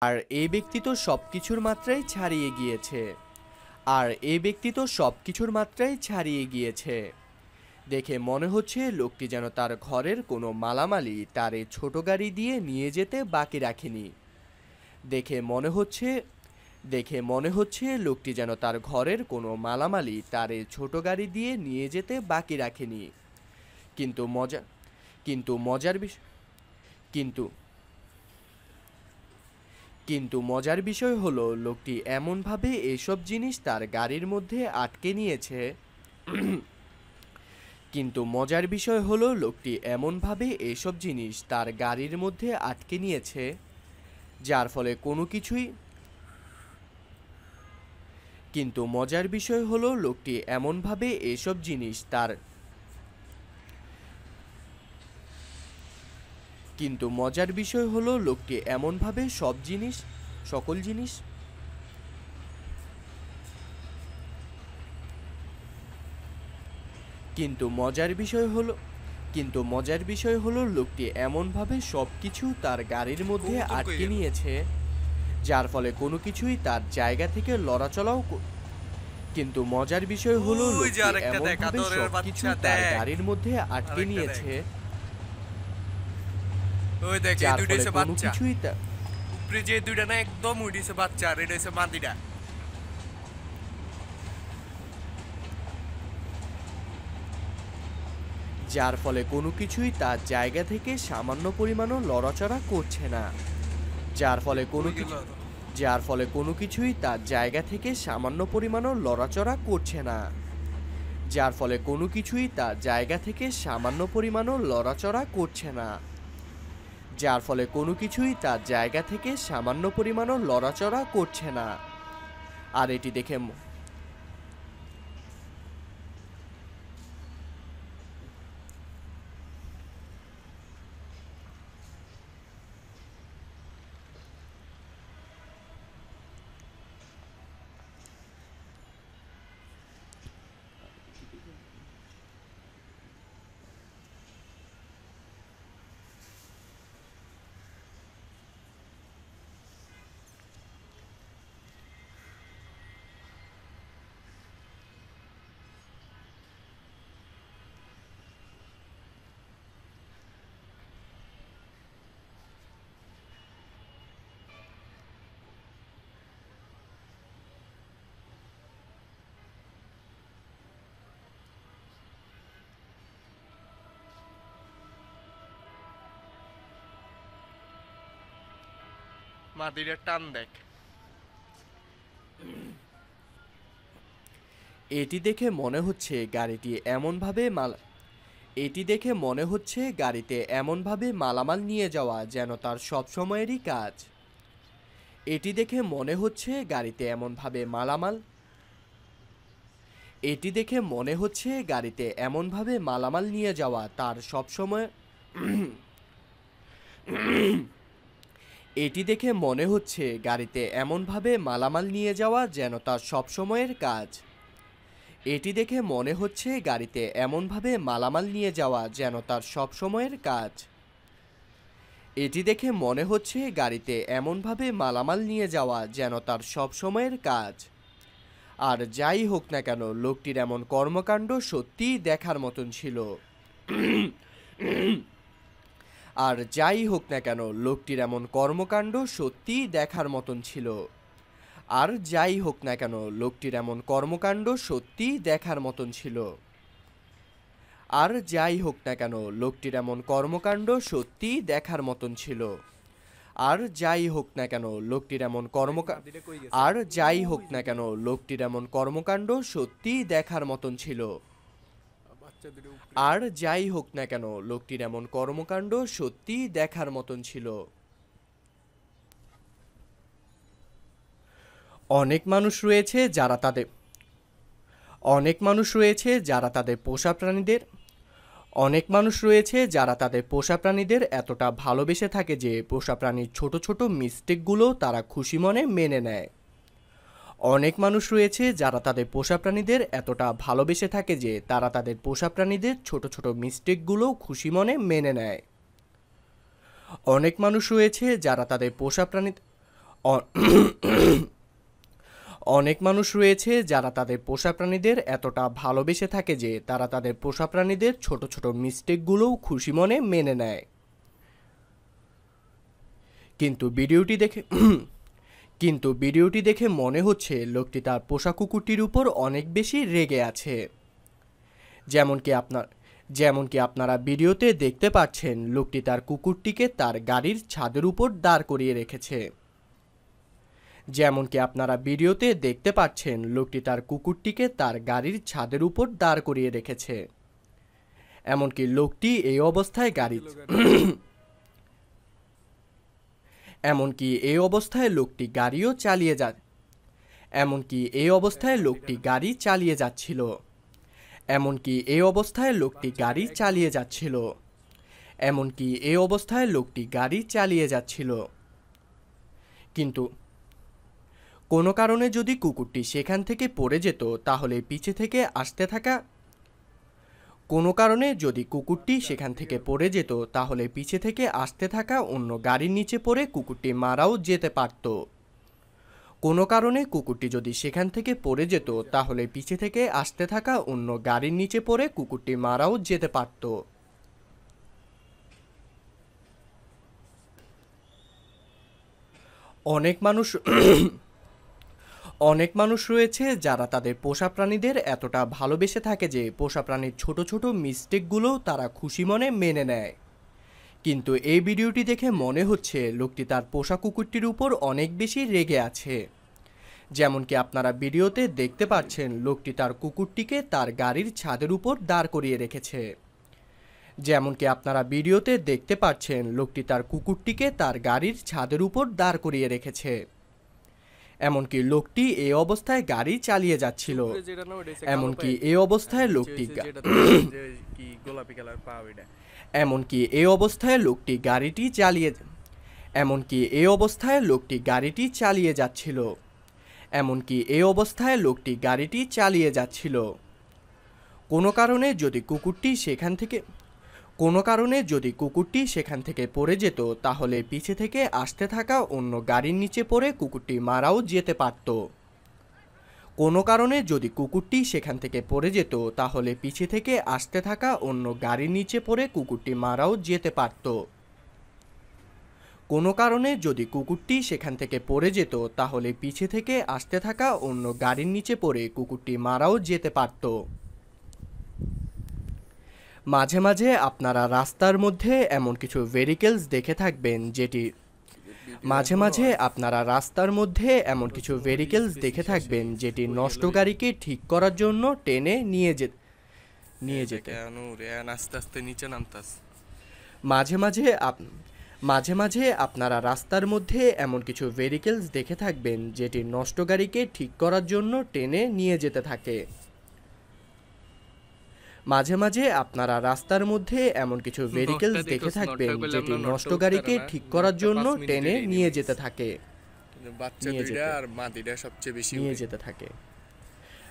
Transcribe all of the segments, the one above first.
আর এই ব্যক্তি তো সবকিছুর মাত্রাই ছাড়িয়ে গিয়েছে। আর এই ব্যক্তি তো সবকিছুর মাত্রাই ছাড়িয়ে গিয়েছে। দেখে মনে হচ্ছে লোকটি যেন তার ঘরের কোনো মালামালই তার এই ছোট গাড়ি দিয়ে নিয়ে যেতে বাকি রাখেনি। দেখে মনে হচ্ছে লোকটি যেন তার ঘরের কোনো মালামালই তার এই ছোট গাড়ি দিয়ে নিয়ে যেতে বাকি রাখেনি। কিন্তু মজা কিন্তু মজার বিষয় কিন্তু কিন্তু মজার বিষয় হলো লোকটি এমনভাবে এসব জিনিস তার গাড়ির মধ্যে আটকে নিয়েছে কিন্তু মজার বিষয় হলো লোকটি এমনভাবে এসব জিনিস তার গাড়ির মধ্যে আটকে নিয়েছে যার ফলে কোনো কিছুই কিন্তু মজার বিষয় হলো লোকটি এমনভাবে এসব জিনিস তার কিন্তু মজার বিষয় হলো লোকটি এমনভাবে সকল জিনিস কিন্তু মজার বিষয় হলো লোকটি এমনভাবে সবকিছু তার গাড়ির মধ্যে আটকে নিয়েছে যার ফলে কোনো কিছুই তার জায়গা থেকে লড়াচলাও কিন্তু মজার বিষয় হলো লোকটি এমনভাবে সবকিছু তার গাড়ির মধ্যে আটকে নিয়েছে ওই দেখ এই যার দুইটা ফলে হইছে কোনো বাচ্চা। কিছুই উপরে যে দুইটা না একদম উড়িছে বাচ্চা আর এটা হইছে মাদিটা। যার ফলে কোনো কিছুই তার জায়গা থেকে সামান্য পরিমাণও লড়াচড়া করছে না যার ফলে কোনো কিছুই তার জায়গা থেকে সামান্য পরিমাণও লড়াচড়া করছে না যার ফলে কোনো কিছুই তার জায়গা থেকে সামান্য পরিমাণও লড়াচড়া করছে না যার ফলে কোনো কিছুই তার জায়গা থেকে সামান্য পরিমাণও লড়াচড়া করছে না আর এটি দেখে মাদিটার টান দেখ। এটি দেখে মনে হচ্ছে গাড়িতে এমনভাবে মালামাল নিয়ে যাওয়া যেন তার সব সময়েরই কাজ এটি দেখে মনে হচ্ছে গাড়িতে এমনভাবে মালামাল নিয়ে যাওয়া তার সব সময় এটি দেখে মনে হচ্ছে গাড়িতে এমনভাবে মালামাল নিয়ে যাওয়া যেন তার সব সময়ের কাজ এটি দেখে মনে হচ্ছে গাড়িতে এমনভাবে মালামাল নিয়ে যাওয়া যেন তার সব সময়ের কাজ এটি দেখে মনে হচ্ছে গাড়িতে এমনভাবে মালামাল নিয়ে যাওয়া যেন তার সব সময়ের কাজ আর যাই হোক না কেন লোকটির এমন কর্মকাণ্ড সত্যিই দেখার মতন ছিল আর যাই হোক না কেন লোকটির এমন কর্মকাণ্ড সত্যিই দেখার মতন ছিল আর যাই হোক না কেন লোকটির এমন কর্মকাণ্ড সত্যিই দেখার মতন ছিল আর যাই হোক না কেন লোকটির এমন কর্মকাণ্ড সত্যিই দেখার মতন ছিল আর যাই হোক না কেন লোকটির এমন কর্মকাণ্ড সত্যিই দেখার মতন ছিল আর যাই হোক না কেন লোকটির এমন কর্মকাণ্ড সত্যিই দেখার মতন ছিল অনেক মানুষ রয়েছে যারা তাদের পোষা প্রাণীদের এতটা ভালোবেসে থাকে যে পোষা প্রাণীর ছোট ছোট মিস্টেকগুলো তারা খুশি মনে মেনে নেয় অনেক মানুষ রয়েছে যারা তাদের পোষা প্রাণীদের এতটা ভালোবেসে থাকে যে তারা তাদের পোষা প্রাণীদের ছোট ছোট মিস্টেকগুলো খুশি মনে মেনে নেয় অনেক মানুষ রয়েছে যারা তাদের পোষা প্রাণী অ- অনেক মানুষ রয়েছে যারা তাদের পোষা প্রাণীদের এতটা ভালোবেসে থাকে যে তারা তাদের পোষা প্রাণীদের ছোট ছোট মিস্টেকগুলোও খুশি মনে মেনে নেয়। কিন্তু ভিডিওটি দেখে কিন্তু ভিডিওটি দেখে মনে হচ্ছে লোকটি তার পোষা কুকুরটির উপর অনেক বেশি রেগে আছে। যেমনকি আপনারা ভিডিওতে দেখতে পাচ্ছেন, লোকটি তার কুকুরটিকে তার গাড়ির ছাদের উপর দাঁড় করিয়ে রেখেছে। যেমনকি আপনারা ভিডিওতে দেখতে পাচ্ছেন, লোকটি তার কুকুরটিকে তার গাড়ির ছাদের উপর দাঁড় করিয়ে রেখেছে। এমনকি লোকটি এই অবস্থায় লোকটি গাড়িও চালিয়ে যা এমনকি এই অবস্থায় লোকটি গাড়ি চালিয়ে যাচ্ছিল। এমনকি এই অবস্থায় লোকটি গাড়ি চালিয়ে যাচ্ছিল। এমনকি এই অবস্থায় লোকটি গাড়ি চালিয়ে যাচ্ছিল। কিন্তু কোনো কারণে যদি কুকুরটি সেখান থেকে পড়ে যেত তাহলে পিছে থেকে আসতে থাকা কোনো কারণে যদি কুকুরটি সেখান থেকে পড়ে যেত তাহলে পিছে থেকে আসতে থাকা অন্য গাড়ির নিচে পড়ে কুকুরটি মারাও যেতে পারত। কোনো কারণে কুকুরটি যদি সেখান থেকে পড়ে যেত তাহলে পিছে থেকে আসতে থাকা অন্য গাড়ির নিচে পড়ে কুকুরটি মারাও যেতে পারত। অনেক মানুষ রয়েছে যারা তাদের পোষা প্রাণীদের এতটা ভালোবেসে থাকে যে পোষা প্রাণীর ছোট ছোট মিস্টেকগুলোও তারা খুশি মনে মেনে নেয়। কিন্তু এই ভিডিওটি দেখে মনে হচ্ছে লোকটি তার পোষা কুকুরটির উপর অনেক বেশি রেগে আছে। যেমনকি আপনারা ভিডিওতে দেখতে পাচ্ছেন, লোকটি তার কুকুরটিকে তার গাড়ির ছাদের উপর দাঁড় করিয়ে রেখেছে। যেমনকি আপনারা ভিডিওতে দেখতে পাচ্ছেন, লোকটি তার কুকুরটিকে তার গাড়ির ছাদের উপর দাঁড় করিয়ে রেখেছে। এমনকি লোকটি এই অবস্থায় গাড়ি চালিয়ে যাচ্ছিল। এমনকি এই অবস্থায় লোকটি এমনকি এই অবস্থায় লোকটি গাড়িটি চালিয়ে যাচ্ছিল। এমনকি এই অবস্থায় লোকটি গাড়িটি চালিয়ে যাচ্ছিল। কোনো কারণে যদি কুকুরটি সেখান থেকে পড়ে যেত তাহলে পিছে থেকে আসতে থাকা অন্য গাড়ির নিচে পড়ে কুকুরটি মারাও যেতে পারত। কোনো কারণে যদি কুকুরটি সেখান থেকে পড়ে যেত তাহলে পিছে থেকে আসতে থাকা অন্য গাড়ির নিচে পড়ে কুকুরটি মারাও যেতে পারত। কোনো কারণে যদি কুকুরটি সেখান থেকে পড়ে যেত তাহলে পিছে থেকে আসতে থাকা অন্য গাড়ির নিচে পড়ে কুকুরটি মারাও যেতে পারত। মাঝে মাঝে আপনারা রাস্তার মধ্যে এমন কিছু ভেহিকলস দেখে থাকবেন যেটি নষ্ট গাড়িকে ঠিক করার জন্য টেনে নিয়ে যেতে আস্তে আস্তে নিচে নামতাস। মাঝে মাঝে আপনারা রাস্তার মধ্যে এমন কিছু ভেহিকলস দেখে থাকবেন যেটি নষ্ট গাড়িকে ঠিক করার জন্য টেনে নিয়ে যেতে থাকে। মাঝে মাঝে আপনারা রাস্তার মধ্যে এমন কিছু ভেহিকলস দেখে থাকবেন যেটি নষ্ট গাড়িকে ঠিক করার জন্য টেনে নিয়ে যেতে থাকে।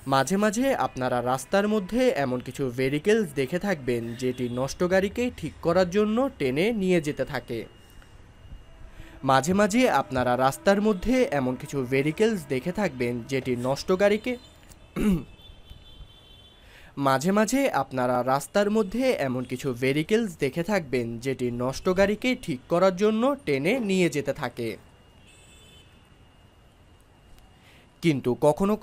মাঝে মাঝে আপনারা রাস্তার মধ্যে এমন কিছু ভেহিকলস দেখে থাকবেন যেটি নষ্ট গাড়িকে ঠিক করার জন্য টেনে নিয়ে যেতে থাকে। মাঝে মাঝে আপনারা রাস্তার মধ্যে এমন কিছু ভেহিকলস দেখে থাকবেন যেটি নষ্ট গাড়িকে মাঝে মাঝে আপনারা রাস্তার মধ্যে এমন কিছু ভেহিকলস দেখে থাকবেন যেটি নষ্ট গাড়িকে ঠিক করার জন্য টেনে নিয়ে যেতে থাকে। কিন্তু কখনো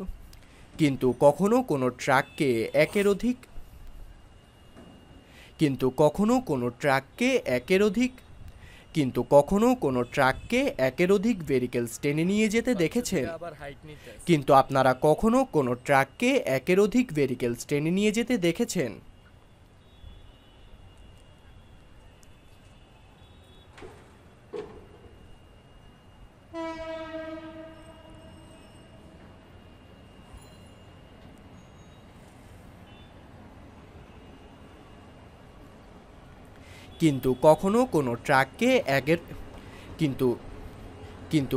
কোনো ট্রাককে একের অধিক ভেহিকলস টেনে নিয়ে যেতে দেখেছেন। কিন্তু আপনারা কখনো কোনো ট্রাককে একের অধিক ভেহিকলস টেনে নিয়ে যেতে দেখেছেন? কিন্তু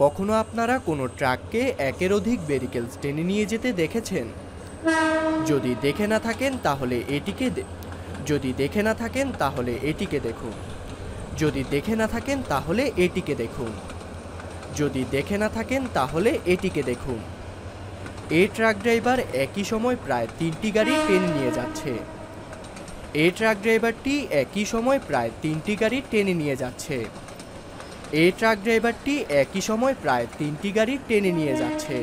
কখনো আপনারা কোনো ট্রাককে একের অধিক ভেহিকলস টেনে নিয়ে যেতে দেখেছেন? যদি দেখে না থাকেন তাহলে এটিকে দেখুন। যদি দেখে না থাকেন তাহলে এটিকে দেখুন। যদি দেখে না থাকেন তাহলে এটিকে দেখুন। এই ট্রাক ড্রাইভার একই সময় প্রায় 3টি গাড়ি টেনে নিয়ে যাচ্ছে। এই ট্রাক ড্রাইভারটি একই সময় প্রায় 3টি গাড়ি টেনে নিয়ে যাচ্ছে। এই ট্রাক ড্রাইভারটি একই সময় প্রায় 3টি গাড়ি টেনে নিয়ে যাচ্ছে।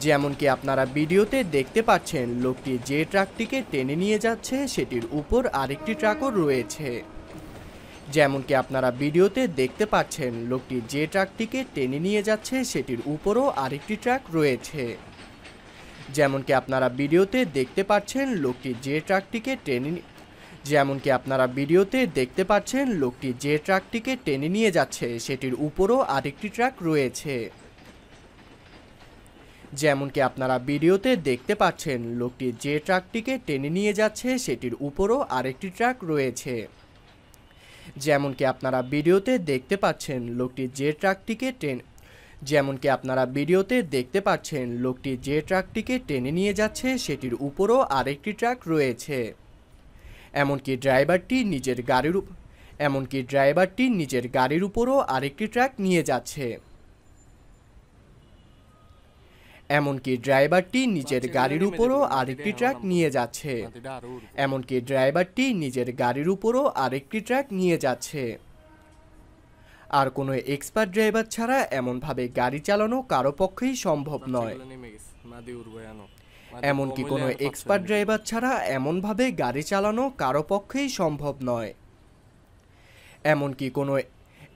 যেমনকি আপনারা ভিডিওতে দেখতে পাচ্ছেন, লোকটি যে ট্রাকটিকে টেনে নিয়ে যাচ্ছে সেটির উপর আরেকটি ট্রাকও রয়েছে। যেমনকি আপনারা ভিডিওতে দেখতে পাচ্ছেন, লোকটি যে ট্রাকটিকে টেনে নিয়ে যাচ্ছে সেটির উপরও আরেকটি ট্রাক রয়েছে। যেমনকি আপনারা ভিডিওতে দেখতে পাচ্ছেন, লোকটি যে ট্রাকটিকে টেনে নিয়ে যাচ্ছে সেটির উপরও আরেকটি ট্রাক রয়েছে। যেমনকি আপনারা ভিডিওতে দেখতে পাচ্ছেন, লোকটি যে ট্রাকটিকে টেনে নিয়ে যাচ্ছে সেটির উপরও আরেকটি ট্রাক রয়েছে। যেমনকি আপনারা ভিডিওতে দেখতে পাচ্ছেন, লোকটি যে ট্রাকটিকে টেনে নিয়ে যাচ্ছে সেটির উপরও আরেকটি ট্রাক রয়েছে। এমনকি ড্রাইভারটি নিজের গাড়ির উপরও আরেকটি ট্রাক নিয়ে যাচ্ছে। এমনকি ড্রাইভারটি নিজের গাড়ির উপরও আরেকটি ট্রাক নিয়ে যাচ্ছে। আর কোনো এক্সপার্ট ড্রাইভার ছাড়া এমনভাবে গাড়ি চালানো কারো পক্ষেই সম্ভব নয়। এমনকি কোনো এক্সপার্ট ড্রাইভার ছাড়া এমনভাবে গাড়ি চালানো কারো পক্ষেই সম্ভব নয়।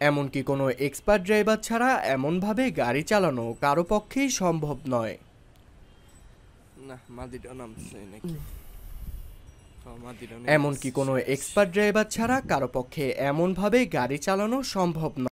এমনকি কোনো এক্সপার্ট ড্রাইভার ছাড়া এমনভাবে গাড়ি চালানো কারো পক্ষেই সম্ভব নয়। এমনকি কোনো এক্সপার্ট ড্রাইভার ছাড়া কারো পক্ষে এমনভাবে গাড়ি চালানো সম্ভব নয়।